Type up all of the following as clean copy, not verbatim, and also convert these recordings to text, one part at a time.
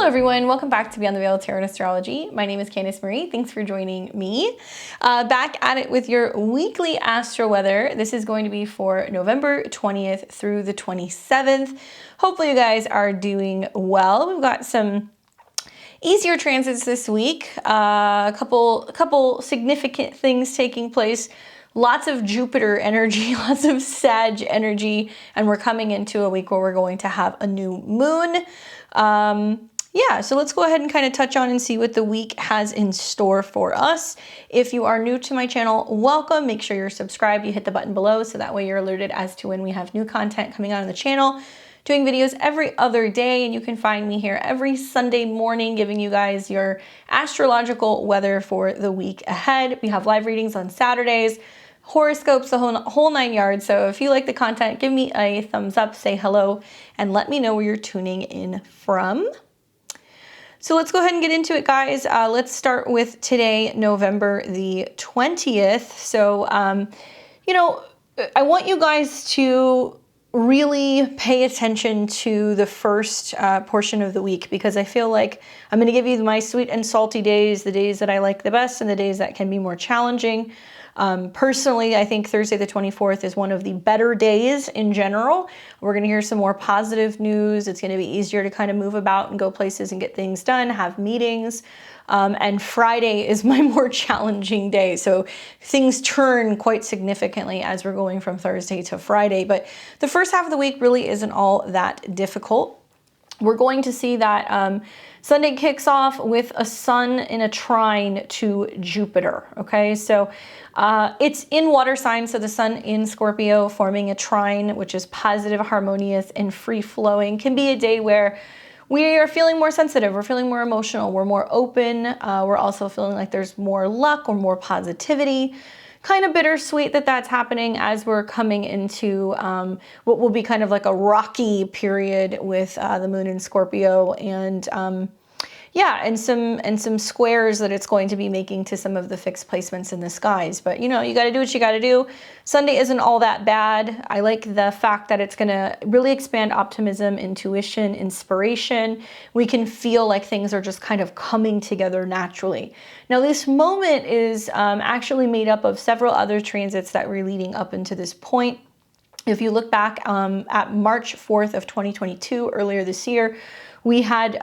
everyone, welcome back to Beyond the Veil Tarot and Astrology. My name is Candice Marie. Thanks for joining me. Back at it with your weekly astro weather. This is going to be for November 20th through the 27th. Hopefully you guys are doing well. We've got some easier transits this week. A couple significant things taking place. Lots of Jupiter energy, lots of Sag energy, and we're coming into a week where we're going to have a new moon. Yeah, so let's go ahead and kind of touch on and see what the week has in store for us. If you are new to my channel, welcome. Make sure you're subscribed. You hit the button below so that way you're alerted as to when we have new content coming out on the channel. Doing videos every other day, and you can find me here every Sunday morning giving you guys your astrological weather for the week ahead. We have live readings on Saturdays, horoscopes, the whole 9 yards. So if you like the content, give me a thumbs up, say hello, and let me know where you're tuning in from. So let's go ahead and get into it, guys. Let's start with today, November the 20th. So, you know, I want you guys to really pay attention to the first portion of the week, because I feel like I'm going to give you my sweet and salty days, the days that I like the best and the days that can be more challenging. Personally, I think Thursday the 24th is one of the better days in general. We're going to hear some more positive news. It's going to be easier to kind of move about and go places and get things done, have meetings. And Friday is my more challenging day. So things turn quite significantly as we're going from Thursday to Friday. But the first half of the week really isn't all that difficult. We're going to see that Sunday kicks off with a sun in a trine to Jupiter, okay? So it's in water signs, so the sun in Scorpio forming a trine, which is positive, harmonious, and free-flowing, can be a day where we are feeling more sensitive, we're feeling more emotional, we're more open, we're also feeling like there's more luck or more positivity. Kind of bittersweet that that's happening as we're coming into what will be kind of like a rocky period with the moon in Scorpio, and yeah, and some squares that it's going to be making to some of the fixed placements in the skies. But you know, you got to do what you got to do. Sunday isn't all that bad. I like the fact that it's going to really expand optimism, intuition, inspiration. We can feel like things are just kind of coming together naturally. Now, this moment is actually made up of several other transits that were leading up into this point. If you look back at March 4th of 2022, earlier this year, we had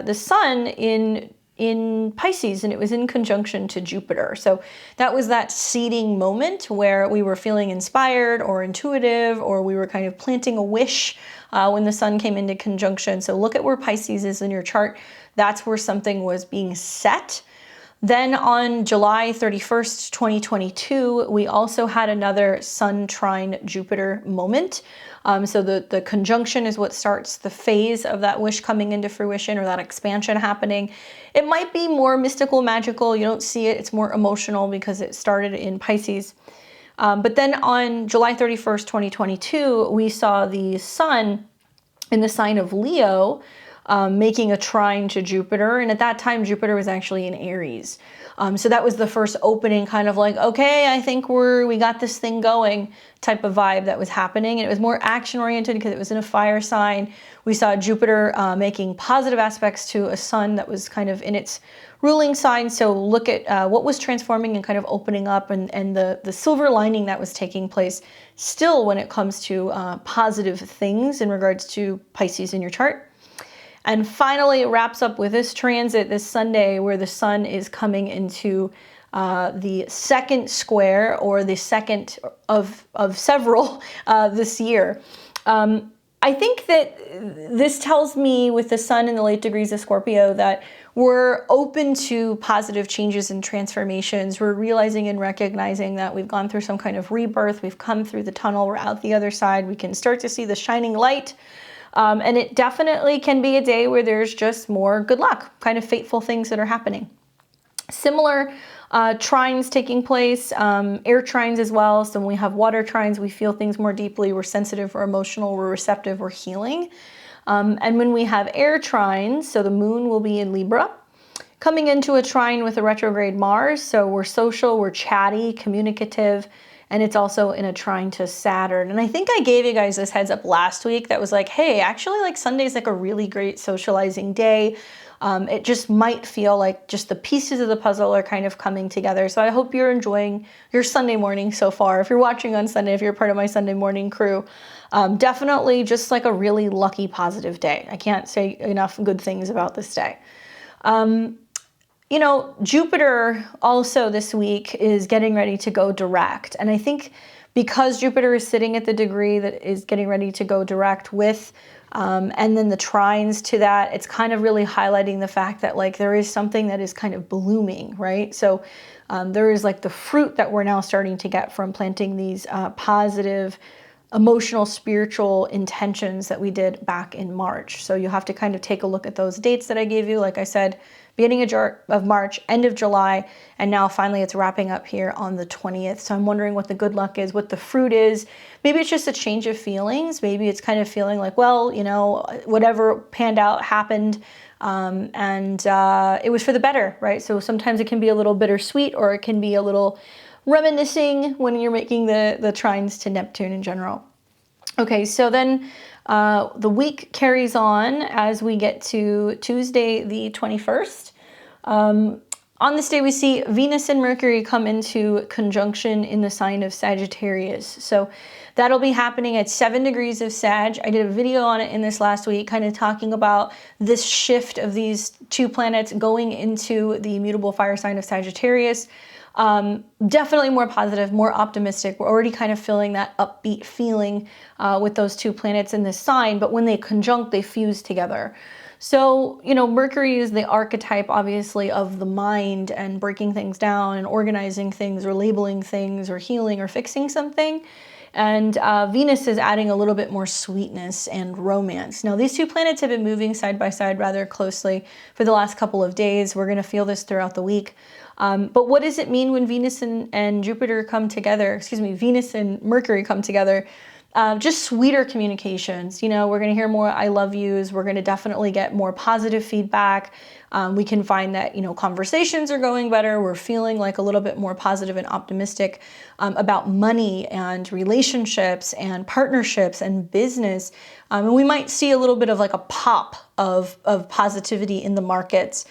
the sun in Pisces, and it was in conjunction to Jupiter. So that was that seeding moment where we were feeling inspired or intuitive, or we were kind of planting a wish when the sun came into conjunction. So look at where Pisces is in your chart. That's where something was being set. Then on July 31st, 2022, we also had another Sun trine Jupiter moment. So the conjunction is what starts the phase of that wish coming into fruition, or that expansion happening. It might be more mystical, magical. You don't see it. It's more emotional because it started in Pisces. But then on July 31st, 2022, we saw the sun in the sign of Leo, making a trine to Jupiter. And at that time, Jupiter was actually in Aries. So that was the first opening, kind of like, okay, I think we got this thing going type of vibe that was happening. And it was more action oriented because it was in a fire sign. We saw Jupiter making positive aspects to a sun that was kind of in its ruling sign. So look at what was transforming and kind of opening up, and the silver lining that was taking place still when it comes to positive things in regards to Pisces in your chart. And finally, it wraps up with this transit this Sunday where the sun is coming into the second square, or the second of several this year. I think that this tells me, with the sun in the late degrees of Scorpio, that we're open to positive changes and transformations. We're realizing and recognizing that we've gone through some kind of rebirth. We've come through the tunnel. We're out the other side. We can start to see the shining light. And it definitely can be a day where there's just more good luck, kind of fateful things that are happening. Similar trines taking place, air trines as well. So when we have water trines, we feel things more deeply. We're sensitive, we're emotional, we're receptive, we're healing. And when we have air trines, so the moon will be in Libra, coming into a trine with a retrograde Mars. So we're social, we're chatty, communicative, and it's also in a trine to Saturn. And I think I gave you guys this heads up last week that was like, hey, actually, like Sunday's like a really great socializing day. It just might feel like just the pieces of the puzzle are kind of coming together. So I hope you're enjoying your Sunday morning so far. If you're watching on Sunday, if you're part of my Sunday morning crew, definitely just like a really lucky, positive day. I can't say enough good things about this day. You know, Jupiter also this week is getting ready to go direct. And I think because Jupiter is sitting at the degree that is getting ready to go direct with, and then the trines to that, it's kind of really highlighting the fact that like there is something that is kind of blooming, right? So there is like the fruit that we're now starting to get from planting these positive, emotional, spiritual intentions that we did back in March. So you have to kind of take a look at those dates that I gave you. Like I said, beginning of March, end of July, and now finally it's wrapping up here on the 20th. So I'm wondering what the good luck is, what the fruit is. Maybe it's just a change of feelings. Maybe it's kind of feeling like, well, you know, whatever panned out happened, and it was for the better, right? So sometimes it can be a little bittersweet, or it can be a little reminiscing when you're making the trines to Neptune in general. Okay, so then the week carries on as we get to Tuesday, the 21st. On this day, we see Venus and Mercury come into conjunction in the sign of Sagittarius. So that'll be happening at 7 degrees of Sag. I did a video on it in this last week, kind of talking about this shift of these two planets going into the mutable fire sign of Sagittarius. Definitely more positive, more optimistic. We're already kind of feeling that upbeat feeling with those two planets in this sign, but when they conjunct, they fuse together. So, you know, Mercury is the archetype, obviously, of the mind and breaking things down and organizing things or labeling things or healing or fixing something. And Venus is adding a little bit more sweetness and romance. Now, these two planets have been moving side by side rather closely for the last couple of days. We're going to feel this throughout the week. But what does it mean when Venus and Jupiter come together? Excuse me, Venus and Mercury come together? Just sweeter communications. You know, we're going to hear more I love yous. We're going to definitely get more positive feedback. We can find that, you know, conversations are going better. We're feeling like a little bit more positive and optimistic about money and relationships and partnerships and business. And we might see a little bit of like a pop of positivity in the markets.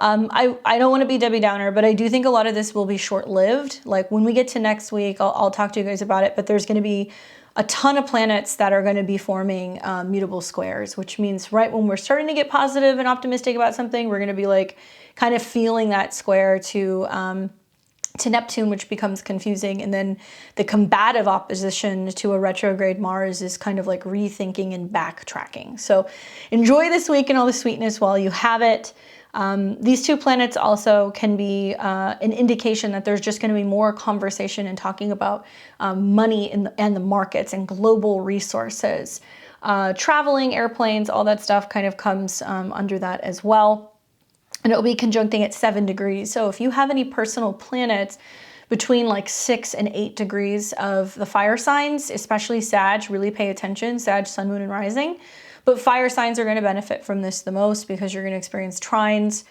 I don't want to be Debbie Downer, but I do think a lot of this will be short-lived. Like when we get to next week, I'll talk to you guys about it, but there's going to be a ton of planets that are going to be forming mutable squares, which means right when we're starting to get positive and optimistic about something, we're going to be like kind of feeling that square to Neptune, which becomes confusing. And then the combative opposition to a retrograde Mars is kind of like rethinking and backtracking. So enjoy this week and all the sweetness while you have it. These two planets also can be an indication that there's just going to be more conversation and talking about money and the markets and global resources. Traveling, airplanes, all that stuff kind of comes under that as well. And it will be conjuncting at 7 degrees. So if you have any personal planets between like 6 and 8 degrees of the fire signs, especially Sag, really pay attention, Sag, Sun, Moon, and Rising. But fire signs are going to benefit from this the most because you're going to experience trines.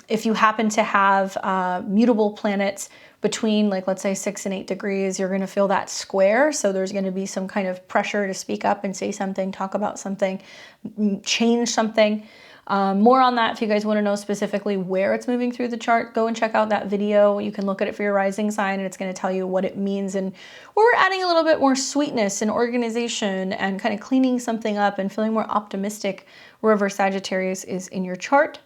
If you happen to have mutable planets between, like, let's say 6 and 8 degrees, you're going to feel that square. So there's going to be some kind of pressure to speak up and say something, talk about something, change something. More on that if you guys want to know specifically where it's moving through the chart, go and check out that video. You can look at it for your rising sign and it's going to tell you what it means and where we're adding a little bit more sweetness and organization and kind of cleaning something up and feeling more optimistic wherever Sagittarius is in your chart.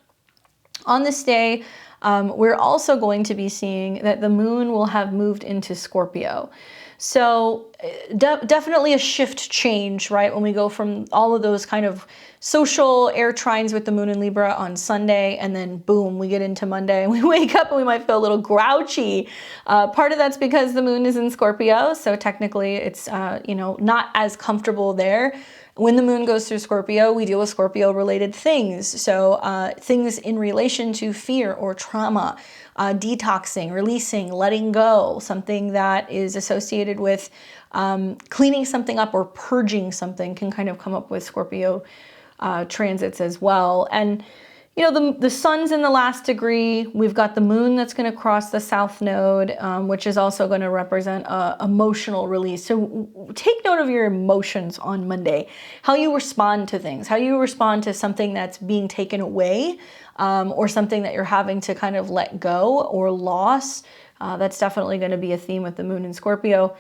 On this day, we're also going to be seeing that the moon will have moved into Scorpio. So definitely a shift change, right? When we go from all of those kind of social air trines with the moon in Libra on Sunday, and then boom, we get into Monday and we wake up and we might feel a little grouchy. Part of that's because the moon is in Scorpio. So technically it's, you know, not as comfortable there. When the moon goes through Scorpio, we deal with Scorpio related things. So things in relation to fear or trauma, detoxing, releasing, letting go, something that is associated with cleaning something up or purging something can kind of come up with Scorpio transits as well. And, you know, the sun's in the last degree. We've got the moon that's going to cross the south node, which is also going to represent emotional release. So take note of your emotions on Monday, how you respond to things, how you respond to something that's being taken away, or something that you're having to kind of let go or loss. That's definitely going to be a theme with the moon in Scorpio.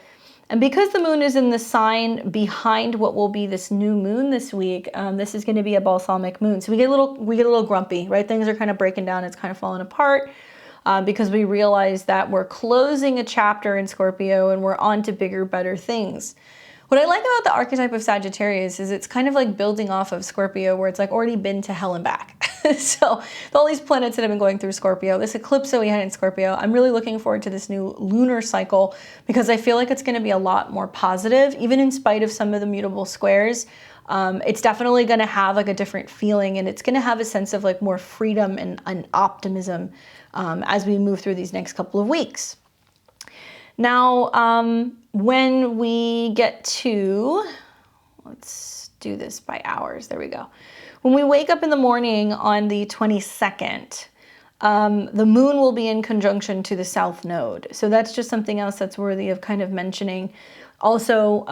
And because the moon is in the sign behind what will be this new moon this week, this is going to be a balsamic moon. So we get a little grumpy, right? Things are kind of breaking down. It's kind of falling apart because we realize that we're closing a chapter in Scorpio and we're on to bigger, better things. What I like about the archetype of Sagittarius is it's kind of like building off of Scorpio, where it's like already been to hell and back. So all these planets that have been going through Scorpio, this eclipse that we had in Scorpio, I'm really looking forward to this new lunar cycle because I feel like it's going to be a lot more positive, even in spite of some of the mutable squares. It's definitely going to have like a different feeling, and it's going to have a sense of like more freedom and optimism as we move through these next couple of weeks. Now, when we get to, let's do this by hours. There we go. When we wake up in the morning on the 22nd, the moon will be in conjunction to the south node. So that's just something else that's worthy of kind of mentioning. Also,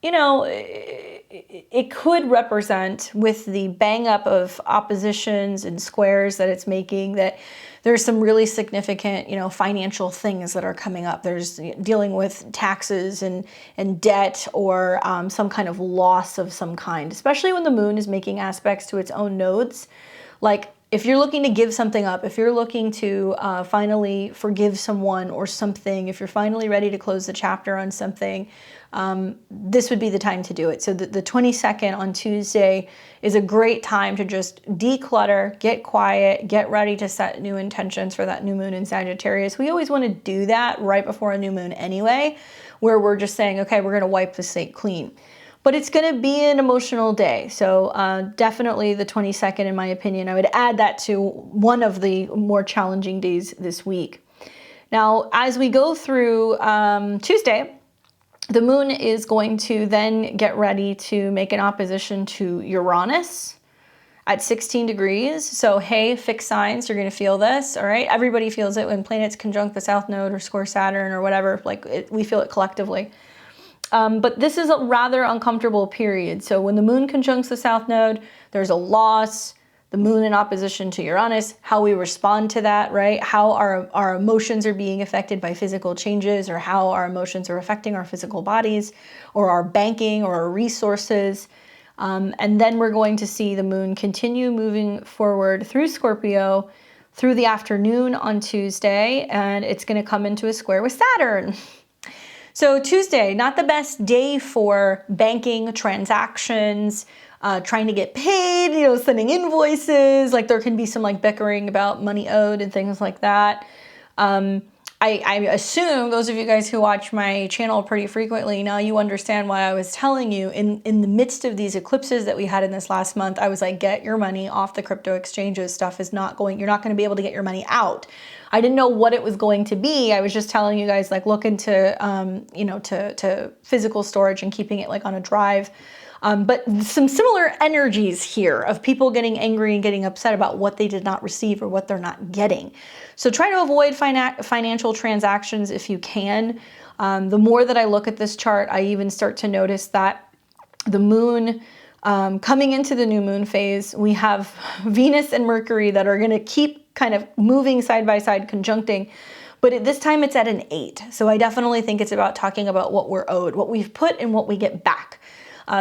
you know, it could represent, with the bang up of oppositions and squares that it's making, that there's some really significant, you know, financial things that are coming up. There's dealing with taxes and debt, or some kind of loss of some kind, especially when the moon is making aspects to its own nodes. Like if you're looking to give something up, if you're looking to finally forgive someone or something, if you're finally ready to close the chapter on something, this would be the time to do it. So the 22nd on Tuesday is a great time to just declutter, get quiet, get ready to set new intentions for that new moon in Sagittarius. We always want to do that right before a new moon anyway, where we're just saying, okay, we're going to wipe the slate clean. But it's going to be an emotional day. So definitely the 22nd, in my opinion, I would add that to one of the more challenging days this week. Now, as we go through Tuesday, the moon is going to then get ready to make an opposition to Uranus at 16 degrees. So, hey, fixed signs, you're going to feel this, all right? Everybody feels it when planets conjunct the south node or square Saturn or whatever. Like we feel it collectively. But this is a rather uncomfortable period. So when the moon conjuncts the south node, there's a loss. The moon in opposition to Uranus, how we respond to that, right? How our emotions are being affected by physical changes, or how our emotions are affecting our physical bodies, or our banking, or our resources. And then we're going to see the moon continue moving forward through Scorpio through the afternoon on Tuesday, and it's going to come into a square with Saturn. So Tuesday, not the best day for banking, transactions, trying to get paid, you know, sending invoices. Like there can be some like bickering about money owed and things like that. I assume those of you guys who watch my channel pretty frequently, now you understand why I was telling you in the midst of these eclipses that we had in this last month, I was like, get your money off the crypto exchanges. Stuff is not going, you're not going to be able to get your money out. I didn't know what it was going to be. I was just telling you guys, like, look into, you know, to physical storage and keeping it like on a drive. But some similar energies here of people getting angry and getting upset about what they did not receive or what they're not getting. So try to avoid financial transactions if you can. The more that I look at this chart, I even start to notice that the moon, coming into the new moon phase, we have Venus and Mercury that are going to keep kind of moving side by side, conjuncting. But at this time it's at an 8. So I definitely think it's about talking about what we're owed, what we've put and what we get back.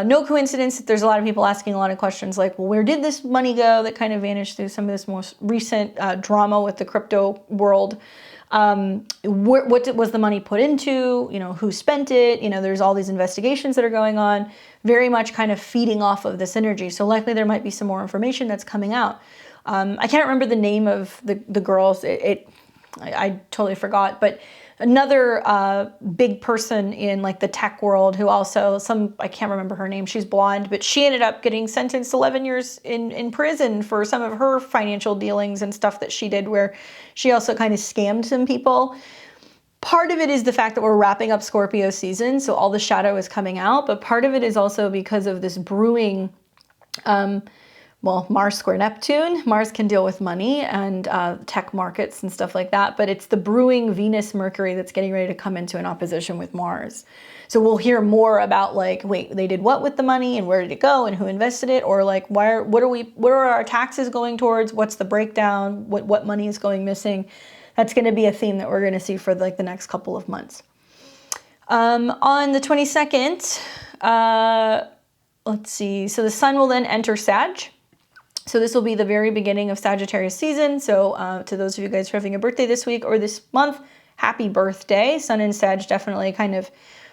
No coincidence that there's a lot of people asking a lot of questions like, well, where did this money go that kind of vanished through some of this most recent drama with the crypto world? What was the money put into? You know, who spent it? You know, there's all these investigations that are going on, very much kind of feeding off of this energy. So likely there might be some more information that's coming out. I can't remember the name of the girls. I totally forgot, but another big person in like the tech world who also I can't remember her name. She's blonde, but she ended up getting sentenced 11 years in prison for some of her financial dealings and stuff that she did, where she also kind of scammed some people. Part of it is the fact that we're wrapping up Scorpio season, so all the shadow is coming out, but part of it is also because of this brewing well, Mars square Neptune. Mars can deal with money and tech markets and stuff like that, but it's the brewing Venus Mercury that's getting ready to come into an opposition with Mars. So we'll hear more about like, wait, they did what with the money and where did it go and who invested it, or like what are our taxes going towards? What's the breakdown? What money is going missing? That's going to be a theme that we're going to see for like the next couple of months. On the 22nd, let's see. So the sun will then enter Sag. So this will be the very beginning of Sagittarius season. So to those of you guys who are having a birthday this week or this month, happy birthday. Sun in Sag definitely kind of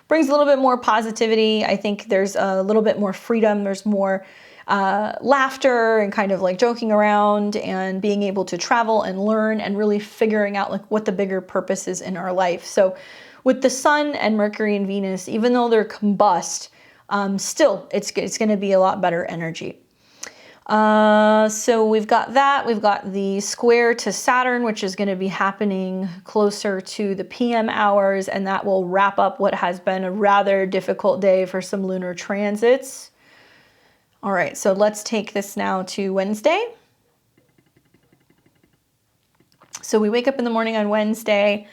brings a little bit more positivity. I think there's a little bit more freedom. There's more laughter and kind of like joking around and being able to travel and learn and really figuring out like what the bigger purpose is in our life. So with the sun and Mercury and Venus, even though they're combust, still it's going to be a lot better energy. So we've got that. We've got the square to Saturn, which is going to be happening closer to the PM hours, and that will wrap up what has been a rather difficult day for some lunar transits. All right, so let's take this now to Wednesday. So we wake up in the morning on Wednesday.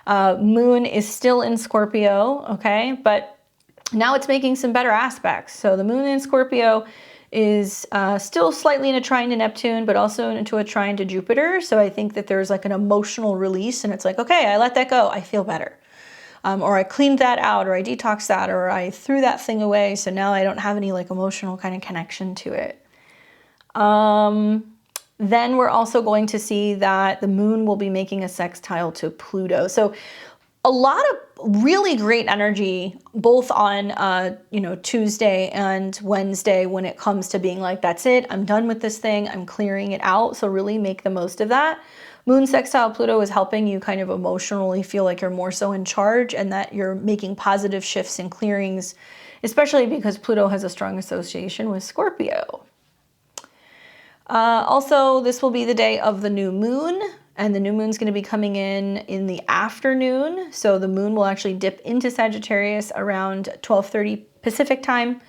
Moon is still in Scorpio, okay? But now it's making some better aspects. So the moon in Scorpio is still slightly in a trine to Neptune, but also into a trine to Jupiter. So I think that there's like an emotional release and it's like, okay, I let that go. I feel better. Or I cleaned that out, or I detoxed that, or I threw that thing away. So now I don't have any like emotional kind of connection to it. Then we're also going to see that the moon will be making a sextile to Pluto. So a lot of really great energy, both on, Tuesday and Wednesday when it comes to being like, that's it, I'm done with this thing, I'm clearing it out. So really make the most of that. Moon sextile Pluto is helping you kind of emotionally feel like you're more so in charge and that you're making positive shifts and clearings, especially because Pluto has a strong association with Scorpio. Also, this will be the day of the new moon, and the new moon's going to be coming in the afternoon. So the moon will actually dip into Sagittarius around 12:30 Pacific time.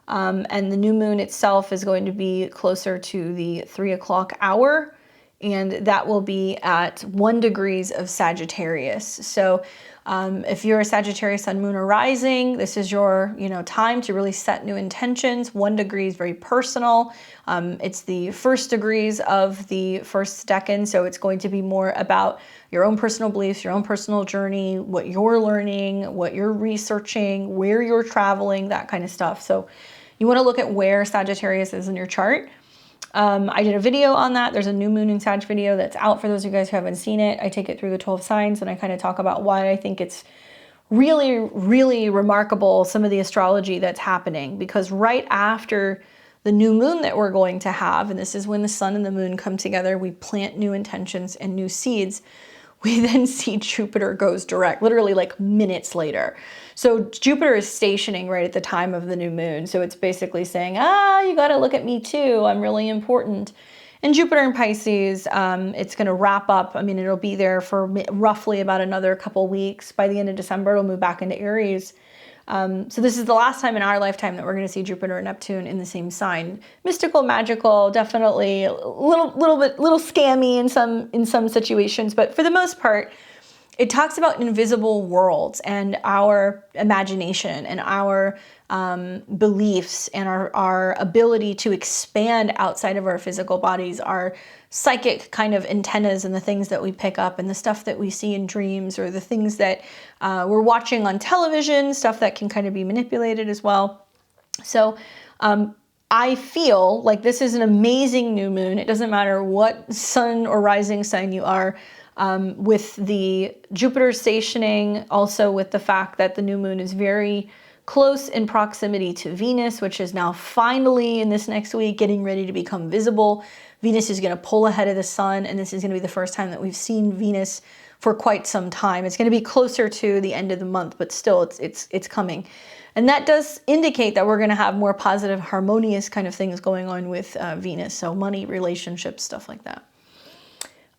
And the new moon itself is going to be closer to the 3 o'clock hour, and that will be at 1 degrees of Sagittarius. So if you're a Sagittarius sun, moon, or rising, this is your time to really set new intentions. 1 degree is very personal. It's the first degrees of the first decan, so it's going to be more about your own personal beliefs, your own personal journey, what you're learning, what you're researching, where you're traveling, that kind of stuff. So you want to look at where Sagittarius is in your chart. I did a video on that. There's a new moon in Sag video that's out for those of you guys who haven't seen it. I take it through the 12 signs and I kind of talk about why I think it's really, really remarkable, some of the astrology that's happening, because right after the new moon that we're going to have, and this is when the sun and the moon come together, we plant new intentions and new seeds. We then see Jupiter goes direct, literally like minutes later. So Jupiter is stationing right at the time of the new moon. So it's basically saying, you got to look at me too. I'm really important. And Jupiter in Pisces, it's going to wrap up. I mean, it'll be there for roughly about another couple weeks. By the end of December, it'll move back into Aries. So this is the last time in our lifetime that we're going to see Jupiter and Neptune in the same sign. Mystical, magical, definitely a little scammy in some situations, but for the most part, it talks about invisible worlds and our imagination and our beliefs and our ability to expand outside of our physical bodies, our psychic kind of antennas and the things that we pick up and the stuff that we see in dreams, or the things that we're watching on television, stuff that can kind of be manipulated as well. So I feel like this is an amazing new moon. It doesn't matter what sun or rising sign you are. With the Jupiter stationing, also with the fact that the new moon is very close in proximity to Venus, which is now finally in this next week getting ready to become visible. Venus is going to pull ahead of the sun, and this is going to be the first time that we've seen Venus for quite some time. It's going to be closer to the end of the month, but still it's coming. And that does indicate that we're going to have more positive, harmonious kind of things going on with Venus. So money, relationships, stuff like that.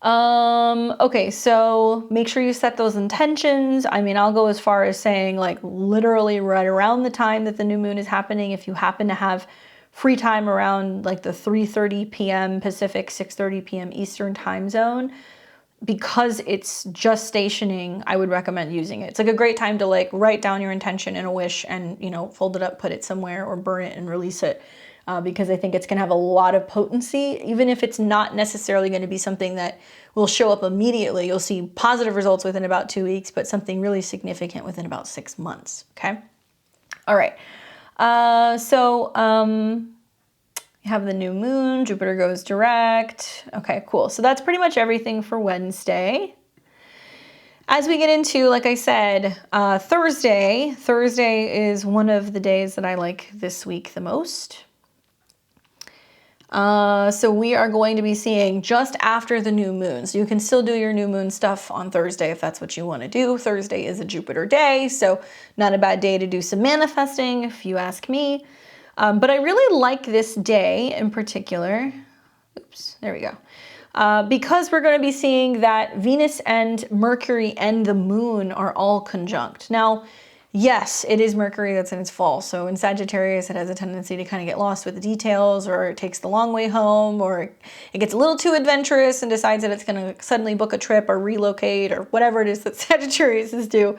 Okay, so make sure you set those intentions. I mean, I'll go as far as saying like literally right around the time that the new moon is happening. If you happen to have free time around like the 3:30 p.m. Pacific, 6:30 p.m. Eastern time zone, because it's just stationing, I would recommend using it. It's like a great time to like write down your intention and a wish and, you know, fold it up, put it somewhere, or burn it and release it. Because I think it's gonna have a lot of potency, even if it's not necessarily gonna be something that will show up immediately. You'll see positive results within about 2 weeks, but something really significant within about 6 months, okay? All right, you have the new moon, Jupiter goes direct. Okay, cool. So that's pretty much everything for Wednesday. As we get into, like I said, Thursday is one of the days that I like this week the most. So we are going to be seeing just after the new moon. So you can still do your new moon stuff on Thursday if that's what you want to do. Thursday is a Jupiter day, so not a bad day to do some manifesting if you ask me. But I really like this day in particular. Oops, there we go. Because we're going to be seeing that Venus and Mercury and the moon are all conjunct. Now, yes, it is Mercury that's in its fall. So in Sagittarius, it has a tendency to kind of get lost with the details, or it takes the long way home, or it gets a little too adventurous and decides that it's going to suddenly book a trip or relocate or whatever it is that Sagittarius is do.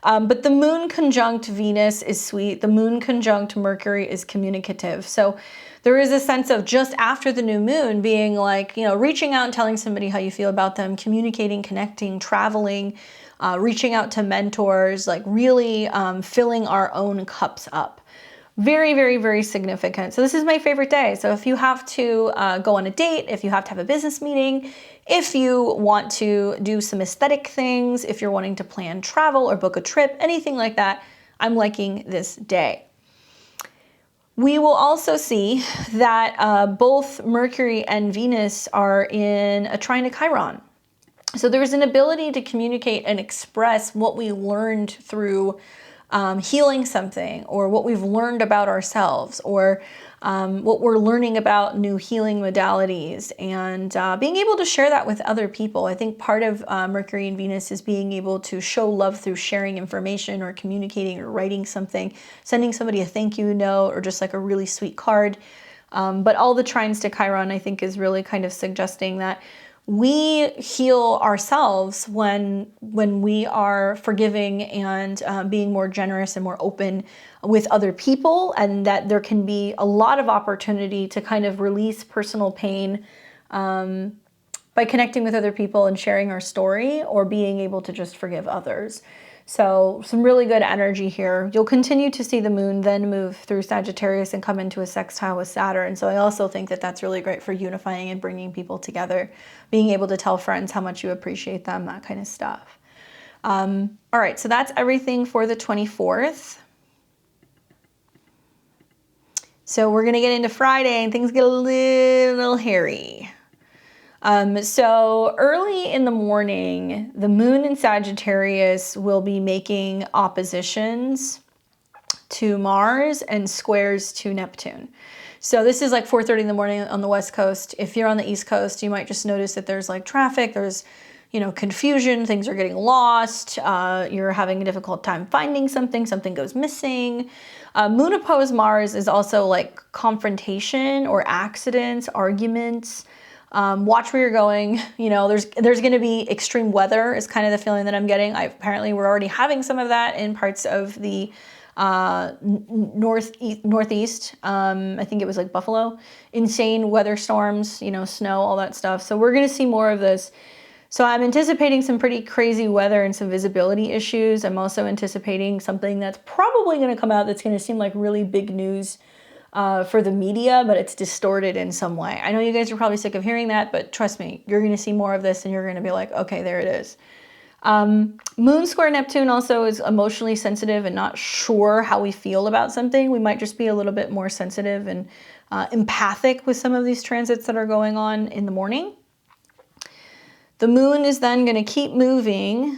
But the moon conjunct Venus is sweet. The moon conjunct Mercury is communicative. So there is a sense of just after the new moon being like, you know, reaching out and telling somebody how you feel about them, communicating, connecting, traveling, reaching out to mentors, like really filling our own cups up. Very, very, very significant. So this is my favorite day. So if you have to go on a date, if you have to have a business meeting, if you want to do some aesthetic things, if you're wanting to plan travel or book a trip, anything like that, I'm liking this day. We will also see that both Mercury and Venus are in a trine to Chiron. So there's an ability to communicate and express what we learned through healing something, or what we've learned about ourselves, or what we're learning about new healing modalities, and being able to share that with other people. I think part of Mercury and Venus is being able to show love through sharing information or communicating or writing something, sending somebody a thank you note, or just like a really sweet card. But all the trines to Chiron, I think, is really kind of suggesting that we heal ourselves when we are forgiving and being more generous and more open with other people, and that there can be a lot of opportunity to kind of release personal pain by connecting with other people and sharing our story, or being able to just forgive others. So some really good energy here. You'll continue to see the moon then move through Sagittarius and come into a sextile with Saturn. So I also think that that's really great for unifying and bringing people together, being able to tell friends how much you appreciate them, that kind of stuff. All right, so that's everything for the 24th. So we're gonna get into Friday and things get a little hairy. So early in the morning, the moon in Sagittarius will be making oppositions to Mars and squares to Neptune. So this is like 4:30 in the morning on the West Coast. If you're on the East Coast, you might just notice that there's like traffic, there's, you know, confusion, things are getting lost, you're having a difficult time finding something, something goes missing. Moon opposed Mars is also like confrontation or accidents, arguments. Watch where you're going. You know, there's going to be extreme weather is kind of the feeling that I'm getting. Apparently we're already having some of that in parts of the northeast. I think it was like Buffalo. Insane weather storms, you know, snow, all that stuff. So we're going to see more of this. So I'm anticipating some pretty crazy weather and some visibility issues. I'm also anticipating something that's probably going to come out that's going to seem like really big news for the media, but it's distorted in some way. I know you guys are probably sick of hearing that, but trust me, you're going to see more of this and you're going to be like, okay, there it is. Moon square Neptune also is emotionally sensitive and not sure how we feel about something. We might just be a little bit more sensitive and empathic with some of these transits that are going on in the morning. The moon is then going to keep moving,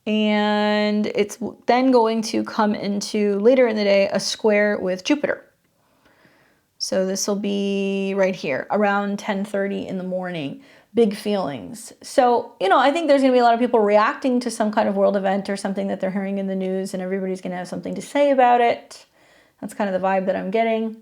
and it's then going to come into, later in the day, a square with Jupiter. So this will be right here around 10:30 in the morning. Big feelings. So, you know, I think there's going to be a lot of people reacting to some kind of world event or something that they're hearing in the news, and everybody's going to have something to say about it. That's kind of the vibe that I'm getting.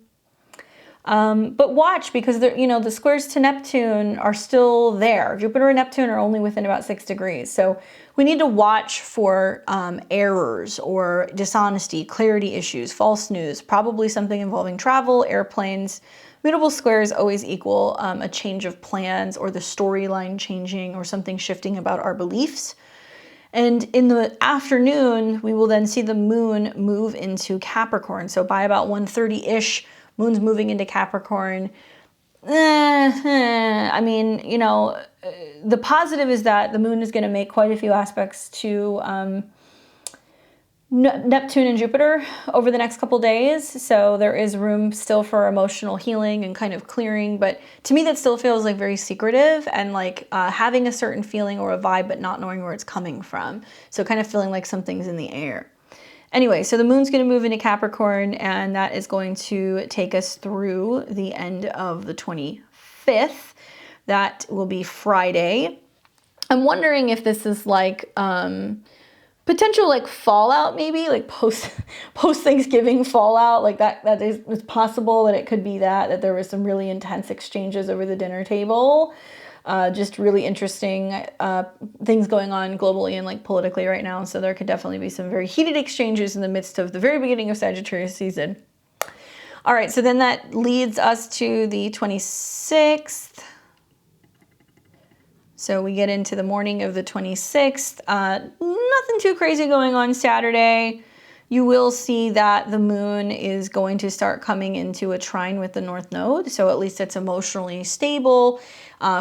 But watch, because the squares to Neptune are still there. Jupiter and Neptune are only within about 6 degrees. So we need to watch for errors or dishonesty, clarity issues, false news, probably something involving travel, airplanes. Mutable squares always equal a change of plans or the storyline changing or something shifting about our beliefs. And in the afternoon, we will then see the moon move into Capricorn. So by about 1:30-ish, moon's moving into Capricorn. I mean, the positive is that the moon is going to make quite a few aspects to Neptune and Jupiter over the next couple days. So there is room still for emotional healing and kind of clearing. But to me, that still feels like very secretive and like having a certain feeling or a vibe, but not knowing where it's coming from. So kind of feeling like something's in the air. Anyway, so the moon's going to move into Capricorn, and that is going to take us through the end of the 25th. That will be Friday. I'm wondering if this is like potential like fallout, maybe like post Thanksgiving fallout, like that is it's possible that it could be that there was some really intense exchanges over the dinner table. Just really interesting things going on globally and like politically right now. So there could definitely be some very heated exchanges in the midst of the very beginning of Sagittarius season. All right, so then that leads us to the 26th. So we get into the morning of the 26th. Nothing too crazy going on Saturday. You will see that the moon is going to start coming into a trine with the North Node. So at least it's emotionally stable,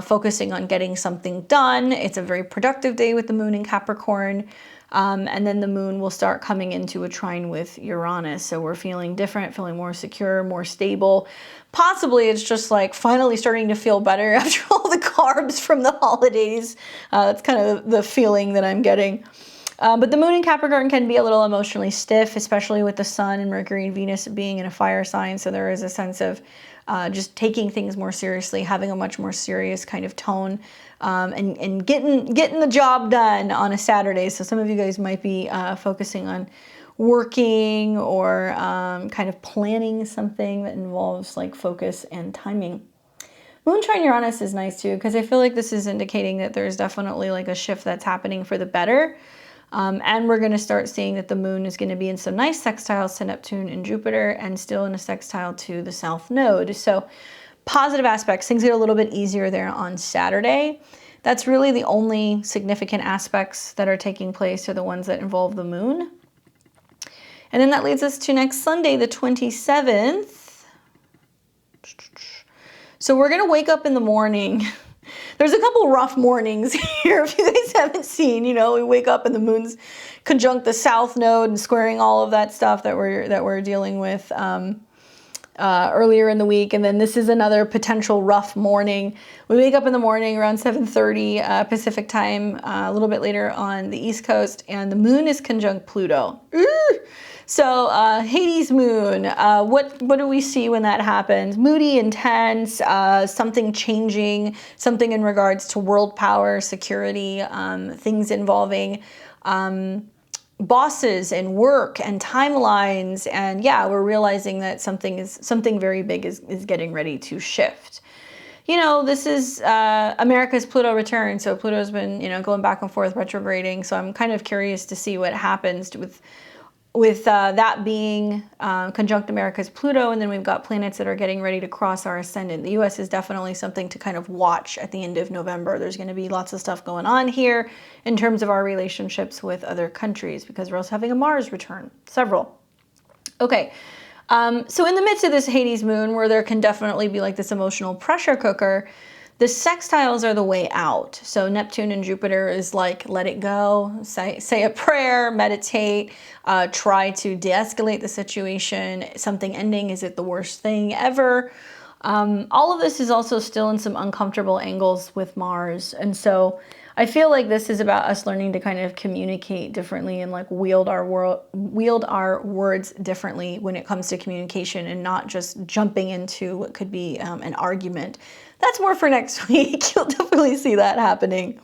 focusing on getting something done. It's a very productive day with the moon in Capricorn. And then the moon will start coming into a trine with Uranus. So we're feeling different, feeling more secure, more stable. Possibly it's just like finally starting to feel better after all the carbs from the holidays. That's kind of the feeling that I'm getting. But the moon in Capricorn can be a little emotionally stiff, especially with the sun and Mercury and Venus being in a fire sign. So there is a sense of just taking things more seriously, having a much more serious kind of tone, and getting the job done on a Saturday. So some of you guys might be focusing on working or kind of planning something that involves like focus and timing. Moon trine Uranus is nice too, because I feel like this is indicating that there's definitely like a shift that's happening for the better. And we're going to start seeing that the moon is going to be in some nice sextiles to Neptune and Jupiter and still in a sextile to the South Node. So positive aspects, things get a little bit easier there on Saturday. That's really the only significant aspects that are taking place are the ones that involve the moon. And then that leads us to next Sunday, the 27th. So we're going to wake up in the morning. There's a couple rough mornings here. If you guys haven't seen, we wake up and the moon's conjunct the South Node and squaring all of that stuff that we're dealing with earlier in the week. And then this is another potential rough morning. We wake up in the morning around 7:30 Pacific time, a little bit later on the East Coast, and the moon is conjunct Pluto. So Hades moon, what do we see when that happens? Moody, intense, something changing, something in regards to world power, security, things involving bosses and work and timelines. And yeah, we're realizing that something very big is getting ready to shift. This is America's Pluto return. So Pluto's been, going back and forth retrograding. So I'm kind of curious to see what happens with that being conjunct America's Pluto, and then we've got planets that are getting ready to cross our ascendant. The U.S. is definitely something to kind of watch at the end of November. There's going to be lots of stuff going on here in terms of our relationships with other countries, because we're also having a Mars return, several. Okay, so in the midst of this Hades moon, where there can definitely be like this emotional pressure cooker, the sextiles are the way out. So Neptune and Jupiter is like, let it go, say a prayer, meditate, try to de-escalate the situation. Something ending, is it the worst thing ever? All of this is also still in some uncomfortable angles with Mars. And so I feel like this is about us learning to kind of communicate differently and like wield our words differently when it comes to communication, and not just jumping into what could be an argument. That's more for next week. You'll definitely see that happening.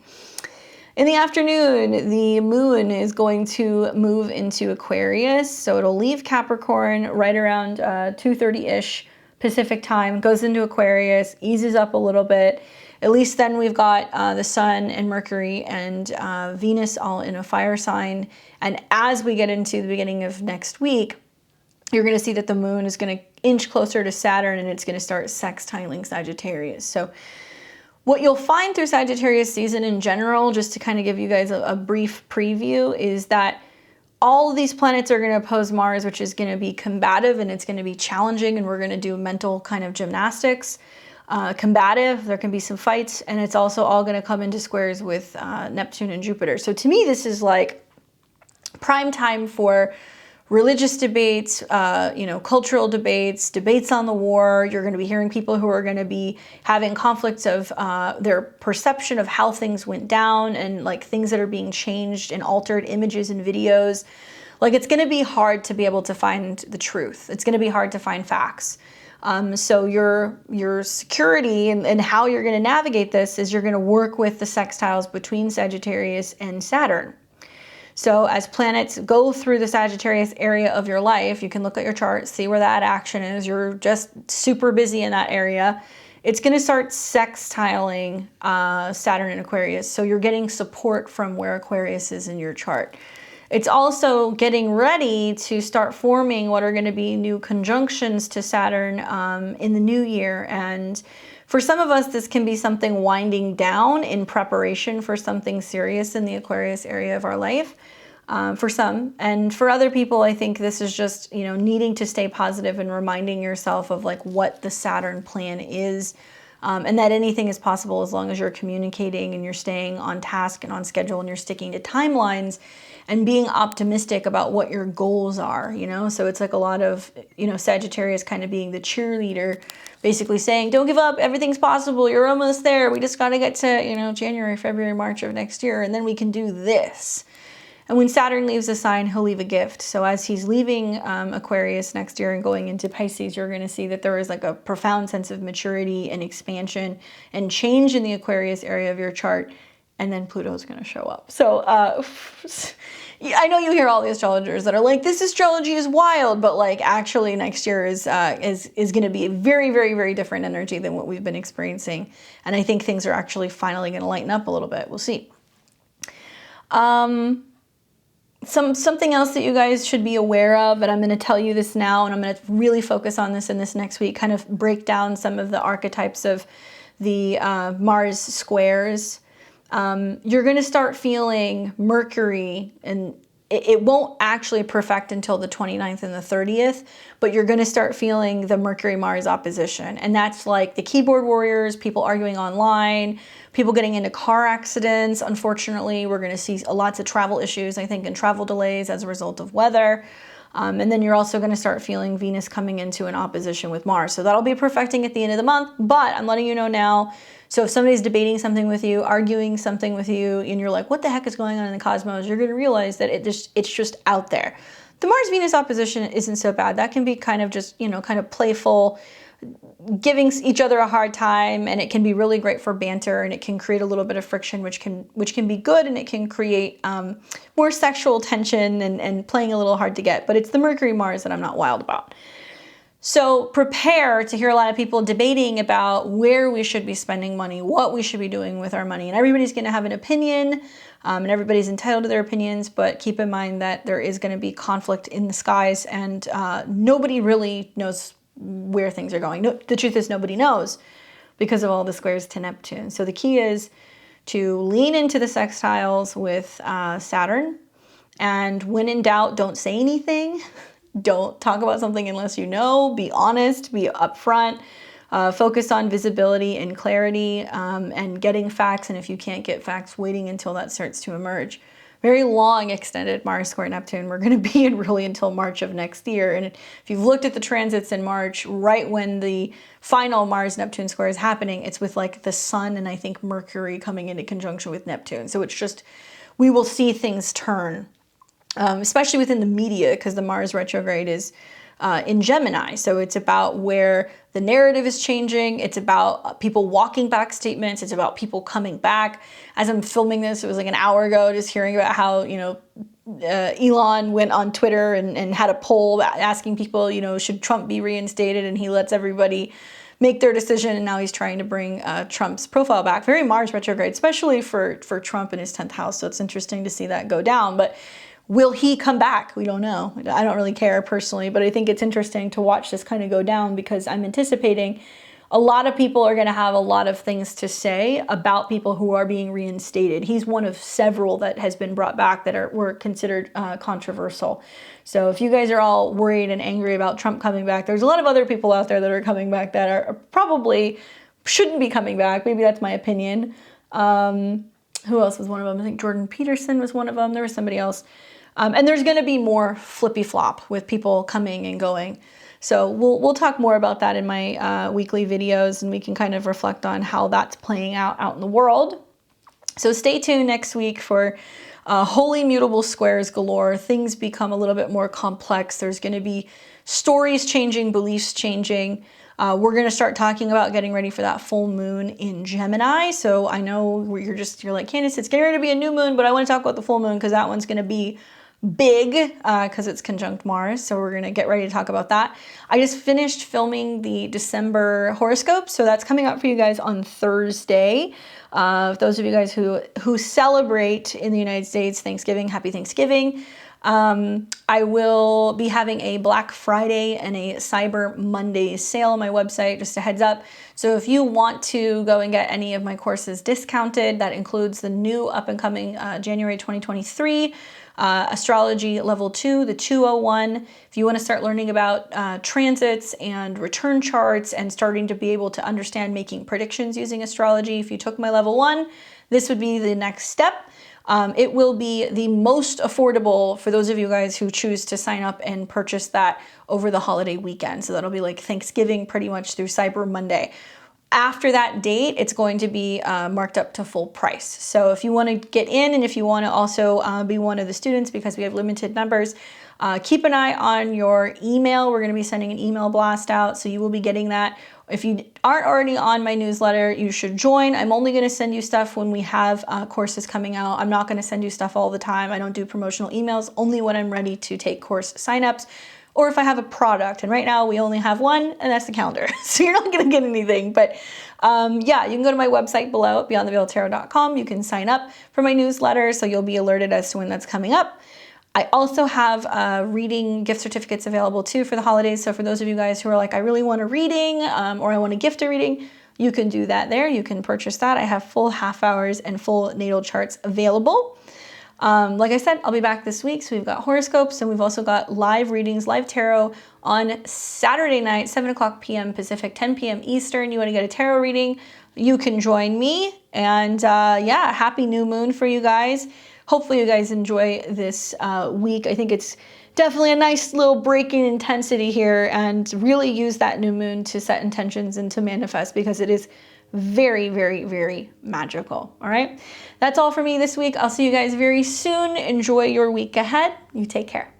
In the afternoon, the moon is going to move into Aquarius. So it'll leave Capricorn right around 2:30-ish Pacific time, goes into Aquarius, eases up a little bit. At least then we've got the Sun and Mercury and Venus all in a fire sign. And as we get into the beginning of next week, you're going to see that the moon is going to inch closer to Saturn, and it's going to start sextiling Sagittarius. So what you'll find through Sagittarius season in general, just to kind of give you guys a brief preview, is that all of these planets are going to oppose Mars, which is going to be combative and it's going to be challenging, and we're going to do mental kind of gymnastics. Combative, there can be some fights, and it's also all going to come into squares with Neptune and Jupiter. So to me, this is like prime time for religious debates, cultural debates, debates on the war. You're going to be hearing people who are going to be having conflicts of their perception of how things went down, and like things that are being changed and altered, images and videos. Like, it's going to be hard to be able to find the truth. It's going to be hard to find facts. So your security and how you're going to navigate this is you're going to work with the sextiles between Sagittarius and Saturn. So as planets go through the Sagittarius area of your life, you can look at your chart, see where that action is. You're just super busy in that area. It's going to start sextiling Saturn and Aquarius. So you're getting support from where Aquarius is in your chart. It's also getting ready to start forming what are going to be new conjunctions to Saturn in the new year. And for some of us, this can be something winding down in preparation for something serious in the Aquarius area of our life. For some, and for other people, I think this is just, needing to stay positive and reminding yourself of like what the Saturn plan is, and that anything is possible as long as you're communicating and you're staying on task and on schedule and you're sticking to timelines and being optimistic about what your goals are, So it's like a lot of, Sagittarius kind of being the cheerleader, basically saying, don't give up, everything's possible, you're almost there. We just got to get to, January, February, March of next year, and then we can do this. And when Saturn leaves a sign, he'll leave a gift. So as he's leaving Aquarius next year and going into Pisces, you're going to see that there is like a profound sense of maturity and expansion and change in the Aquarius area of your chart. And then Pluto's going to show up. So I know you hear all the astrologers that are like, this astrology is wild, but like actually next year is going to be a very, very, very different energy than what we've been experiencing. And I think things are actually finally going to lighten up a little bit. We'll see. Something else that you guys should be aware of, but I'm going to tell you this now, and I'm going to really focus on this in this next week, kind of break down some of the archetypes of the Mars squares. You're going to start feeling Mercury, and it won't actually perfect until the 29th and the 30th, but you're going to start feeling the Mercury-Mars opposition. And that's like the keyboard warriors, people arguing online, people getting into car accidents. Unfortunately, we're going to see lots of travel issues, I think, and travel delays as a result of weather. And then you're also going to start feeling Venus coming into an opposition with Mars. So that'll be perfecting at the end of the month, but I'm letting you know now. So if somebody's debating something with you, arguing something with you, and you're like, what the heck is going on in the cosmos? You're going to realize that it's just out there. The Mars-Venus opposition isn't so bad. That can be kind of just, kind of playful, giving each other a hard time, and it can be really great for banter, and it can create a little bit of friction, which can be good, and it can create more sexual tension and playing a little hard to get. But it's the Mercury-Mars that I'm not wild about. So prepare to hear a lot of people debating about where we should be spending money, what we should be doing with our money. And everybody's going to have an opinion, and everybody's entitled to their opinions, but keep in mind that there is going to be conflict in the skies, and nobody really knows where things are going. No, the truth is nobody knows because of all the squares to Neptune. So the key is to lean into the sextiles with Saturn, and when in doubt, don't say anything. Don't talk about something unless you know. Be honest, be upfront, focus on visibility and clarity, and getting facts. And if you can't get facts, waiting until that starts to emerge. Very long extended Mars square Neptune. We're going to be in really until March of next year. And if you've looked at the transits in March, right when the final Mars-Neptune square is happening, it's with like the Sun and I think Mercury coming into conjunction with Neptune. So it's just, we will see things turn. Especially within the media, because the Mars retrograde is in Gemini. So it's about where the narrative is changing. It's about people walking back statements. It's about people coming back. As I'm filming this, it was like an hour ago, just hearing about how, Elon went on Twitter and had a poll asking people, you know, should Trump be reinstated? And he lets everybody make their decision, and now he's trying to bring Trump's profile back. Very Mars retrograde, especially for Trump in his 10th house, so it's interesting to see that go down. But will he come back? We don't know. I don't really care personally, but I think it's interesting to watch this kind of go down, because I'm anticipating a lot of people are going to have a lot of things to say about people who are being reinstated. He's one of several that has been brought back that were considered controversial. So if you guys are all worried and angry about Trump coming back, there's a lot of other people out there that are coming back that are probably shouldn't be coming back. Maybe that's my opinion. Who else was one of them? I think Jordan Peterson was one of them. There was somebody else. And there's going to be more flippy flop with people coming and going. So we'll talk more about that in my weekly videos, and we can kind of reflect on how that's playing out in the world. So stay tuned next week for holy mutable squares galore. Things become a little bit more complex. There's going to be stories changing, beliefs changing. We're going to start talking about getting ready for that full moon in Gemini. So I know you're like, Candace, it's getting ready to be a new moon, but I want to talk about the full moon because that one's going to be big because it's conjunct Mars. So we're going to get ready to talk about that. I just finished filming the December horoscope. So that's coming out for you guys on Thursday. Those of you guys who celebrate in the United States Thanksgiving, happy Thanksgiving. I will be having a Black Friday and a Cyber Monday sale on my website, just a heads up. So if you want to go and get any of my courses discounted, that includes the new up and coming January 2023 Astrology Level 2, the 201. If you want to start learning about transits and return charts and starting to be able to understand making predictions using astrology, if you took my Level 1, this would be the next step. It will be the most affordable for those of you guys who choose to sign up and purchase that over the holiday weekend. So that'll be like Thanksgiving pretty much through Cyber Monday. After that date, it's going to be marked up to full price. So if you want to get in, and if you want to also be one of the students, because we have limited numbers, keep an eye on your email. We're going to be sending an email blast out, so you will be getting that. If you aren't already on my newsletter, you should join. I'm only going to send you stuff when we have courses coming out. I'm not going to send you stuff all the time. I don't do promotional emails, only when I'm ready to take course signups, or if I have a product. And right now we only have one, and that's the calendar. So you're not going to get anything. But yeah, you can go to my website below, beyondtheveiltarot.com. You can sign up for my newsletter, so you'll be alerted as to when that's coming up. I also have reading gift certificates available too for the holidays. So for those of you guys who are like, I really want a reading or I want to gift a reading, you can do that there. You can purchase that. I have full half hours and full natal charts available. Like I said, I'll be back this week. So we've got horoscopes, and we've also got live readings, live tarot on Saturday night, 7:00 p.m. Pacific, 10 p.m. Eastern. You want to get a tarot reading, you can join me. And yeah, happy new moon for you guys. Hopefully you guys enjoy this week. I think it's definitely a nice little break in intensity here, and really use that new moon to set intentions and to manifest, because it is very, very, very magical. All right. That's all for me this week. I'll see you guys very soon. Enjoy your week ahead. You take care.